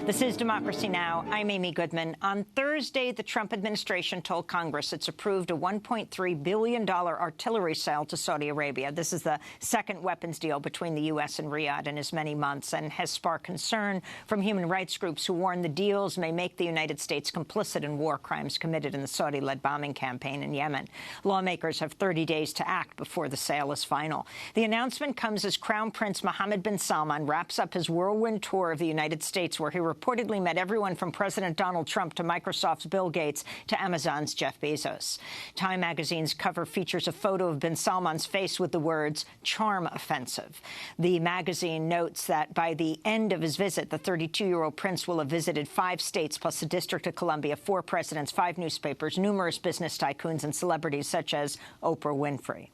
This is Democracy Now! I'm Amy Goodman. On Thursday, the Trump administration told Congress it's approved a $1.3 billion artillery sale to Saudi Arabia. This is the second weapons deal between the U.S. and Riyadh in as many months and has sparked concern from human rights groups who warn the deals may make the United States complicit in war crimes committed in the Saudi-led bombing campaign in Yemen. Lawmakers have 30 days to act before the sale is final. The announcement comes as Crown Prince Mohammed bin Salman wraps up his whirlwind tour of the United States, where he reportedly met everyone from President Donald Trump to Microsoft's Bill Gates to Amazon's Jeff Bezos. Time magazine's cover features a photo of bin Salman's face with the words, "Charm Offensive." The magazine notes that by the end of his visit, the 32-year-old prince will have visited 5 states plus the District of Columbia, 4 presidents, 5 newspapers, numerous business tycoons and celebrities such as Oprah Winfrey.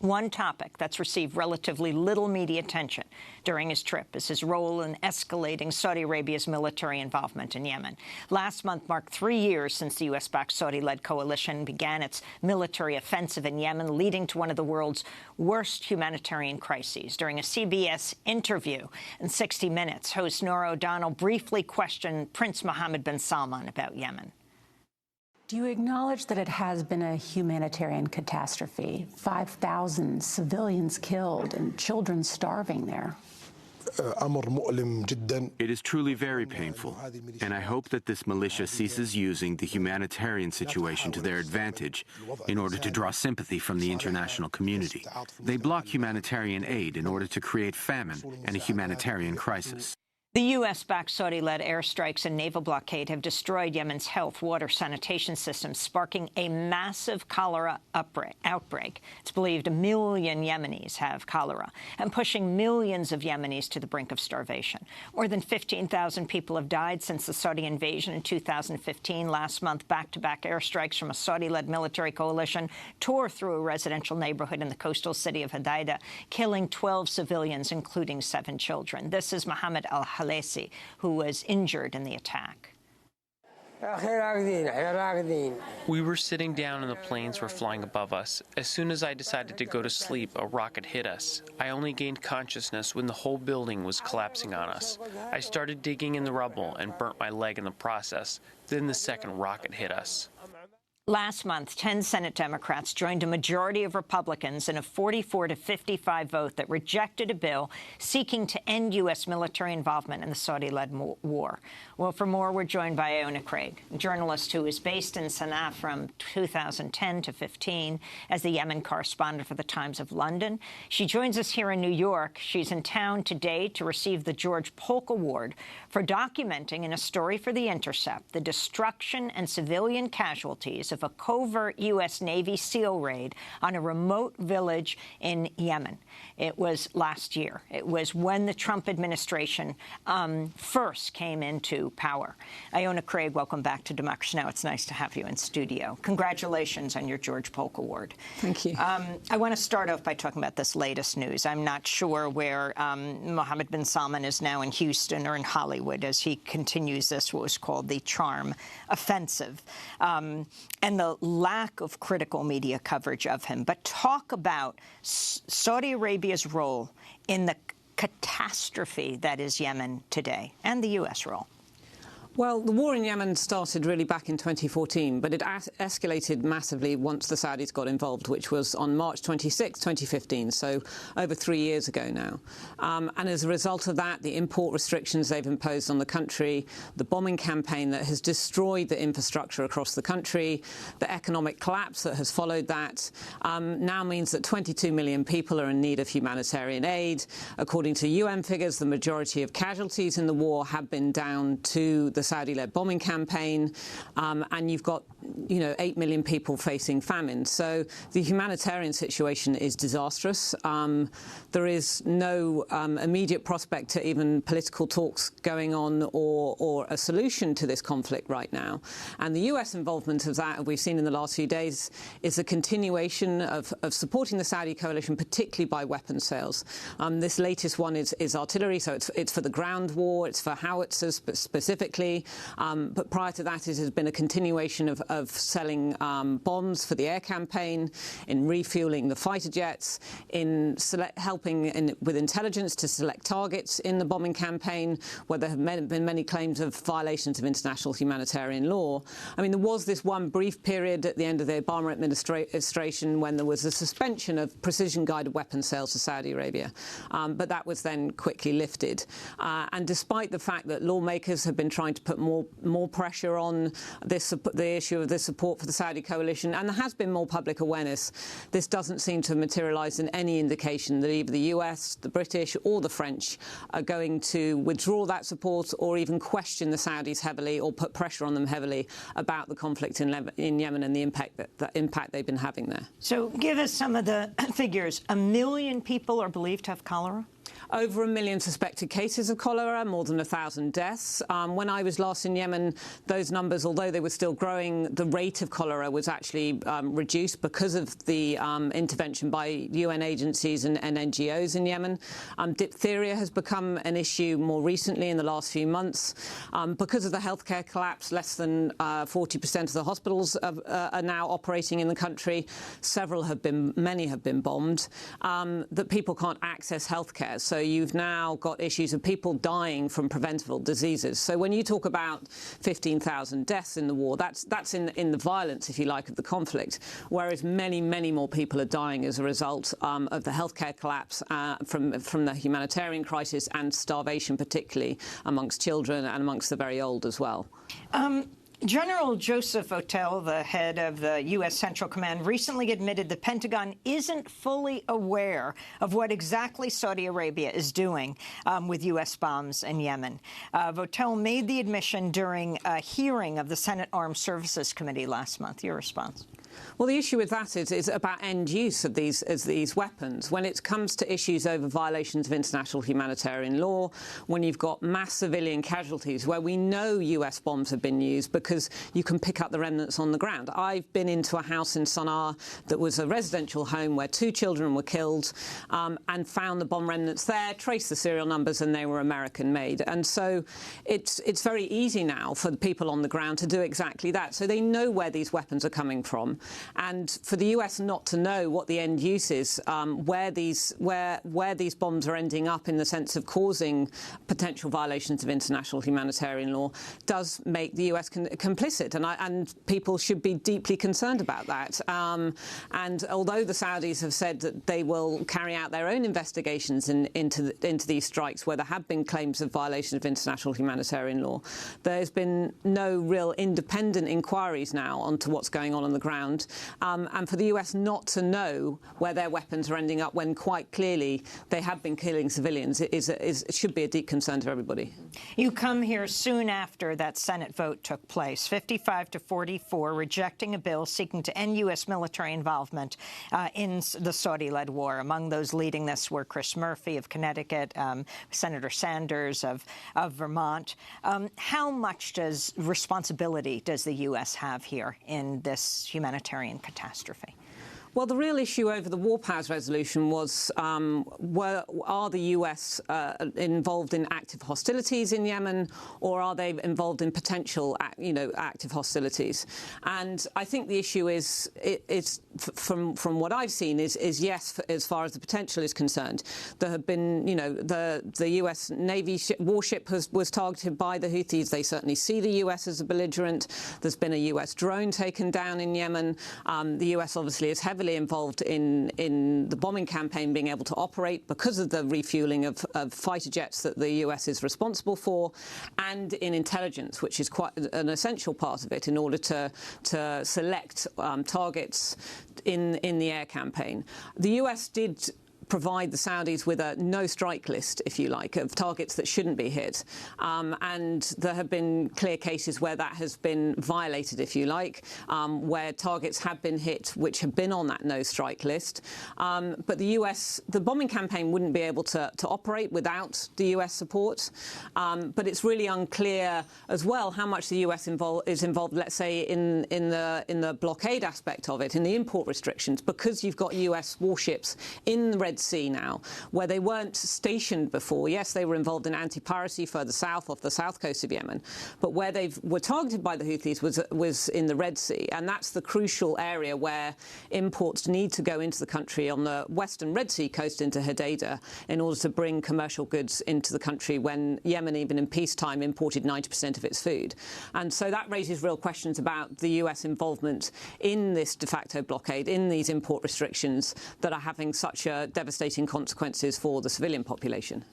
One topic that's received relatively little media attention during his trip is his role in escalating Saudi Arabia's military involvement in Yemen. Last month marked 3 years since the U.S.-backed Saudi-led coalition began its military offensive in Yemen, leading to one of the world's worst humanitarian crises. During a CBS interview in 60 Minutes, host Norah O'Donnell briefly questioned Prince Mohammed bin Salman about Yemen. Do you acknowledge that it has been a humanitarian catastrophe? 5,000 civilians killed and children starving there. It is truly very painful, and I hope that this militia ceases using the humanitarian situation to their advantage in order to draw sympathy from the international community. They block humanitarian aid in order to create famine and a humanitarian crisis. The U.S.-backed Saudi-led airstrikes and naval blockade have destroyed Yemen's health, water, sanitation systems, sparking a massive cholera outbreak. It's believed 1 million Yemenis have cholera and pushing millions of Yemenis to the brink of starvation. More than 15,000 people have died since the Saudi invasion in 2015. Last month, back-to-back airstrikes from a Saudi-led military coalition tore through a residential neighborhood in the coastal city of Hodeidah, killing 12 civilians, including 7 children. This is Mohammed al-Halesi, who was injured in the attack. We were sitting down and the planes were flying above us. As soon as I decided to go to sleep, a rocket hit us. I only gained consciousness when the whole building was collapsing on us. I started digging in the rubble and burnt my leg in the process. Then the second rocket hit us. Last month, 10 Senate Democrats joined a majority of Republicans in a 44-55 vote that rejected a bill seeking to end U.S. military involvement in the Saudi-led war. Well, for more, we're joined by Iona Craig, a journalist who was based in Sana'a from 2010 to 15 as the Yemen correspondent for the Times of London. She joins us here in New York. She's in town today to receive the George Polk Award for documenting in a story for The Intercept the destruction and civilian casualties of a covert U.S. Navy SEAL raid on a remote village in Yemen. It was last year. It was when the Trump administration first came into power. Iona Craig, welcome back to Democracy Now! It's nice to have you in studio. Congratulations on your George Polk Award. Thank you. I want to start off by talking about this latest news. I'm not sure where Mohammed bin Salman is now, in Houston or in Hollywood, as he continues this, what was called the Charm Offensive. And the lack of critical media coverage of him. But talk about Saudi Arabia's role in the catastrophe that is Yemen today, and the U.S. role. Well, the war in Yemen started really back in 2014, but it escalated massively once the Saudis got involved, which was on March 26, 2015, so over 3 years ago now. And as a result of that, the import restrictions they've imposed on the country, the bombing campaign that has destroyed the infrastructure across the country, the economic collapse that has followed that, now means that 22 million people are in need of humanitarian aid. According to UN figures, the majority of casualties in the war have been down to the Saudi-led bombing campaign, and you've got, 8 million people facing famine. So the humanitarian situation is disastrous. There is no immediate prospect to even political talks going on or a solution to this conflict right now. And the US involvement of that, we've seen in the last few days, is a continuation of supporting the Saudi coalition, particularly by weapons sales. This latest one is artillery, so it's for the ground war, it's for howitzers specifically. But prior to that, it has been a continuation of of selling bombs for the air campaign, in refueling the fighter jets, in helping with intelligence to select targets in the bombing campaign, where there have been many claims of violations of international humanitarian law. I mean, there was this one brief period at the end of the Obama administration when there was a suspension of precision-guided weapon sales to Saudi Arabia, but that was then quickly lifted. And despite the fact that lawmakers have been trying to put more pressure on the issue of the support for the Saudi coalition, and there has been more public awareness, this doesn't seem to materialise in any indication that either the US, the British or the French are going to withdraw that support or even question the Saudis heavily or put pressure on them heavily about the conflict in Yemen and the impact they've been having there. So give us some of the figures. 1 million people are believed to have cholera? Over 1 million suspected cases of cholera, more than 1,000 deaths. When I was last in Yemen, those numbers, although they were still growing, the rate of cholera was actually reduced because of the intervention by UN agencies and NGOs in Yemen. Diphtheria has become an issue more recently in the last few months. Because of the healthcare collapse, less than 40% of the hospitals are now operating in the country. Many have been bombed. That people can't access healthcare. So you've now got issues of people dying from preventable diseases. So when you talk about 15,000 deaths in the war, that's in the violence, if you like, of the conflict, whereas many, many more people are dying as a result of the healthcare collapse, from the humanitarian crisis and starvation, particularly amongst children and amongst the very old as well. General Joseph Votel, the head of the U.S. Central Command, recently admitted the Pentagon isn't fully aware of what exactly Saudi Arabia is doing with U.S. bombs in Yemen. Votel made the admission during a hearing of the Senate Armed Services Committee last month. Your response? Well, the issue with that is about end use of these weapons. When it comes to issues over violations of international humanitarian law, when you've got mass civilian casualties, where we know US bombs have been used because you can pick up the remnants on the ground. I've been into a house in Sana'a that was a residential home where 2 children were killed, and found the bomb remnants there, traced the serial numbers, and they were American-made. And so it's very easy now for the people on the ground to do exactly that. So they know where these weapons are coming from. And for the US not to know what the end use is, where these bombs are ending up in the sense of causing potential violations of international humanitarian law, does make the US complicit, and people should be deeply concerned about that. And although the Saudis have said that they will carry out their own investigations into these strikes where there have been claims of violation of international humanitarian law, there's been no real independent inquiries now onto what's going on the ground. And for the US not to know where their weapons are ending up when quite clearly they have been killing civilians it should be a deep concern to everybody. You come here soon after that Senate vote took place, 55-44, rejecting a bill seeking to end U.S. military involvement in the Saudi-led war. Among those leading this were Chris Murphy of Connecticut, Senator Sanders of Vermont. How much responsibility does the U.S. have here in this humanitarian catastrophe? Well, the real issue over the War Powers Resolution was are the US involved in active hostilities in Yemen, or are they involved in potential, active hostilities? And I think the issue is from what I've seen is yes, as far as the potential is concerned. There have been, the US Navy warship was targeted by the Houthis. They certainly see the US as a belligerent. There's been a US drone taken down in Yemen. The US obviously is heavily involved in the bombing campaign being able to operate because of the refueling of fighter jets that the US is responsible for, and in intelligence, which is quite an essential part of it in order to select targets in the air campaign. The US did provide the Saudis with a no-strike list, if you like, of targets that shouldn't be hit. And there have been clear cases where that has been violated, if you like, where targets have been hit which have been on that no-strike list. But the bombing campaign wouldn't be able to operate without the US support. But it's really unclear as well how much the US is involved, let's say, in the blockade aspect of it, in the import restrictions, because you've got US warships in the Red Red Sea now, where they weren't stationed before. Yes, they were involved in anti-piracy further south, off the south coast of Yemen, but where they were targeted by the Houthis was in the Red Sea, and that's the crucial area where imports need to go into the country on the western Red Sea coast into Hodeidah in order to bring commercial goods into the country, when Yemen, even in peacetime, imported 90% of its food. And so that raises real questions about the US involvement in this de facto blockade, in these import restrictions that are having such devastating consequences for the civilian population.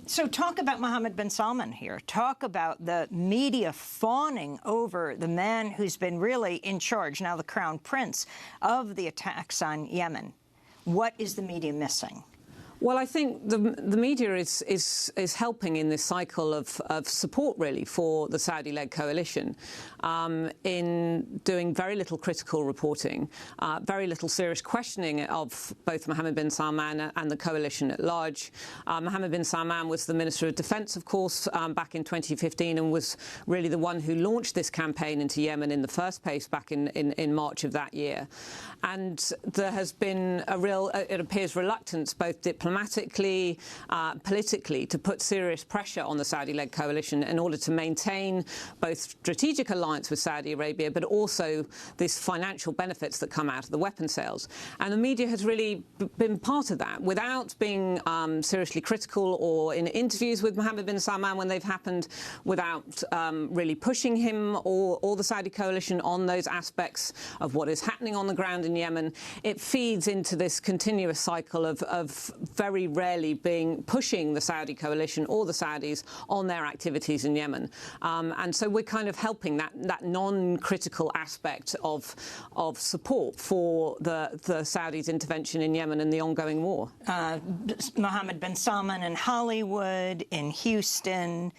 So talk about Mohammed bin Salman here. Talk about the media fawning over the man who's been really in charge, now the crown prince, of the attacks on Yemen. What is the media missing? Well, I think the media is helping in this cycle of support, really, for the Saudi-led coalition in doing very little critical reporting, very little serious questioning of both Mohammed bin Salman and the coalition at large. Mohammed bin Salman was the Minister of Defence, of course, back in 2015, and was really the one who launched this campaign into Yemen in the first place back in March of that year. And there has been a real, it appears, reluctance, both diplomatically, politically, to put serious pressure on the Saudi-led coalition in order to maintain both strategic alliance with Saudi Arabia, but also these financial benefits that come out of the weapon sales. And the media has really been part of that, without being seriously critical, or in interviews with Mohammed bin Salman when they've happened, without really pushing him or the Saudi coalition on those aspects of what is happening on the ground in Yemen. It feeds into this continuous cycle of very rarely pushing the Saudi coalition or the Saudis on their activities in Yemen. And so we're kind of helping that non-critical aspect of support for the Saudis' intervention in Yemen and the ongoing war. Mohammed bin Salman in Hollywood, in Houston.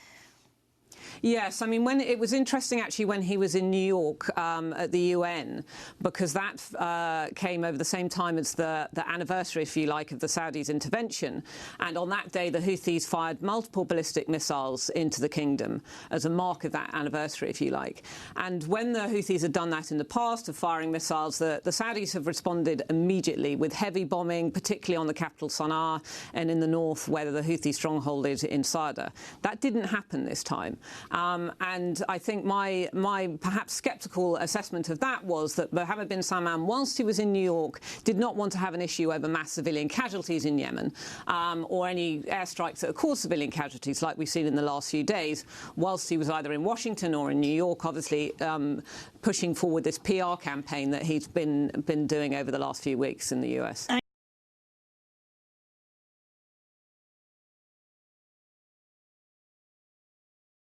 Yes, I mean, it was interesting, actually, when he was in New York at the UN, because that came over the same time as the anniversary, if you like, of the Saudis' intervention. And on that day, the Houthis fired multiple ballistic missiles into the kingdom as a mark of that anniversary, if you like. And when the Houthis had done that in the past, of firing missiles, the Saudis have responded immediately with heavy bombing, particularly on the capital Sana'a and in the north, where the Houthi stronghold is in Sada. That didn't happen this time. And I think my perhaps sceptical assessment of that was that Mohammed bin Salman, whilst he was in New York, did not want to have an issue over mass civilian casualties in Yemen, or any airstrikes that caused civilian casualties like we've seen in the last few days, whilst he was either in Washington or in New York, obviously pushing forward this PR campaign that he's been doing over the last few weeks in the US.